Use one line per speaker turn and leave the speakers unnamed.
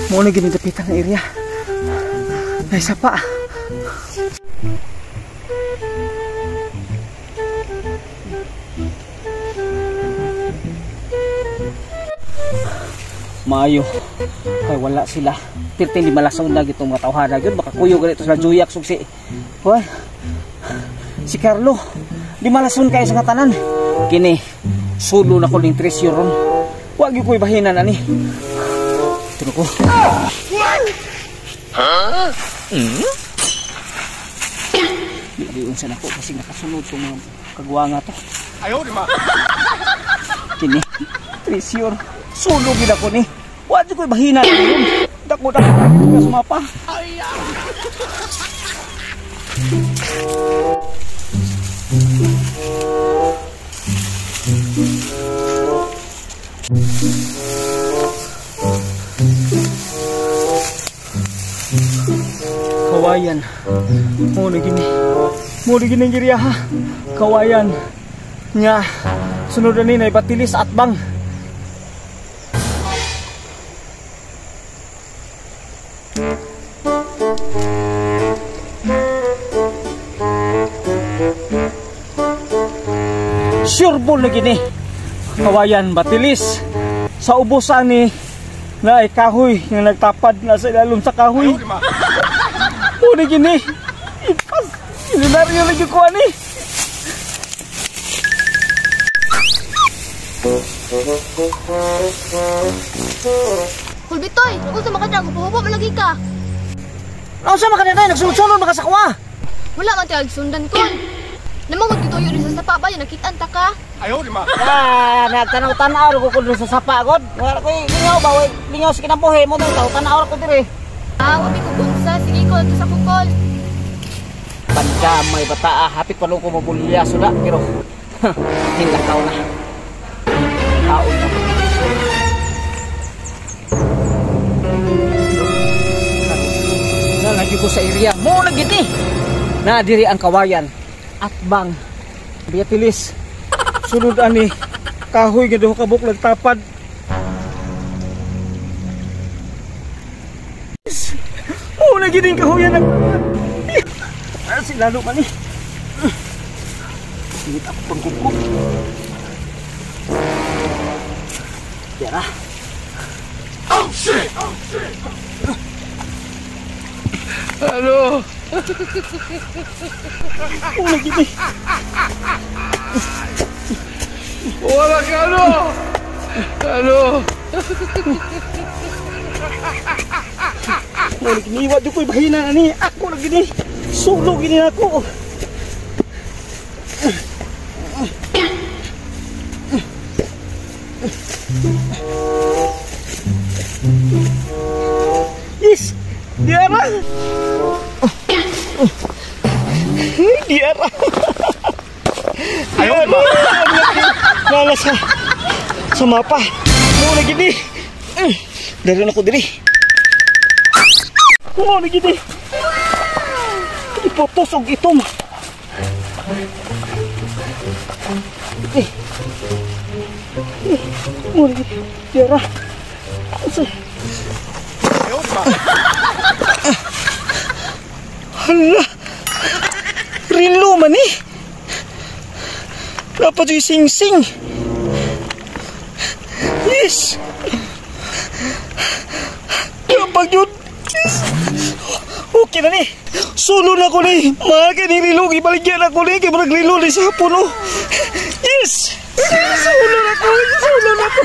Muna ginidapitan na area. Ay, isa pa. Maayo. Kay wala sila. Pirtin di malasong na itong mga tawhana. Baka kuyo ganito sa juyak sugsi. Hoy. Si Carlo. Di malason kayo sa katanan. Kini. Sulo na ko ning 3 ron. Wag yung ko'y bahinan ani. Turo ko. Ha? Di unsa na ko kasi nakasunod itong mga kagwanga to. Ayaw di ma. Kini. 3 ron. Sulo gila ko ni. Wag yung ko'y bahinan ani. Dako-dako ka sumapa. Kawayan. Muna gini giri ha. Kawayan. Nya. Sunod na ni batilis at bang. Sureball lagi ni. Kawayan batilis. Sa ubusan ni na ay kahoy nga nagtapad na sa ilalom sa kahoy. Muna gini. Ipas. Ilinaryo lagi ko ani.
Kulbitoy, kung sa makadang pupupo malagi ka.
Ano sa makadang nagsunod-sunod makasakwa?
Wala man tayo sundan ko. Namang magtutuyo rin sa sapa ba yan, nakitaan ta ka?
Ayaw di ma. Nagtanaw-tanaw ko ko sa sapa god. Wala ko lingaw ba, lingaw sa kinambuhi mo daw tanaw ko dire.
Wabi ko bunsa, sige ko ito sa kukol.
Pandamay bata, hapit pa ko mabulya suda pero hindah tao na. Taon na. Nalagi ko sa area mo na gini. Na diri ang kawayan. At bang biyatilis sunod ani kahoy nga duha ka buk nagtapad. Oh lagi din kahoyan nag si lalo man ni. Sige ta pangkukuk. Tara. Oh shit. Halo. Oh lagi ni. Wala ka ano. Halo. Oh lagi ni wad ko'y bahinan ani. Ako lagi ni. Sulo gini ako. Yes. Diara. Diara. Ayaw ba? Nala sa mapa. Mo lagi ni. Dari na ko diri. Mo lagi ni. Ipotos og itom. Mo lagi. Diara. Hala. Rinlo man eh. Dapat yung sing-sing. Yes. Kapag yun. Yes. Okay na ni. Sulo na ko ni. Mahal ka ni Rilo. Ibaligyan ako ni. Kaya marag Rilo ni sa hapon. Yes. Sulo na ko. Sulo na ko.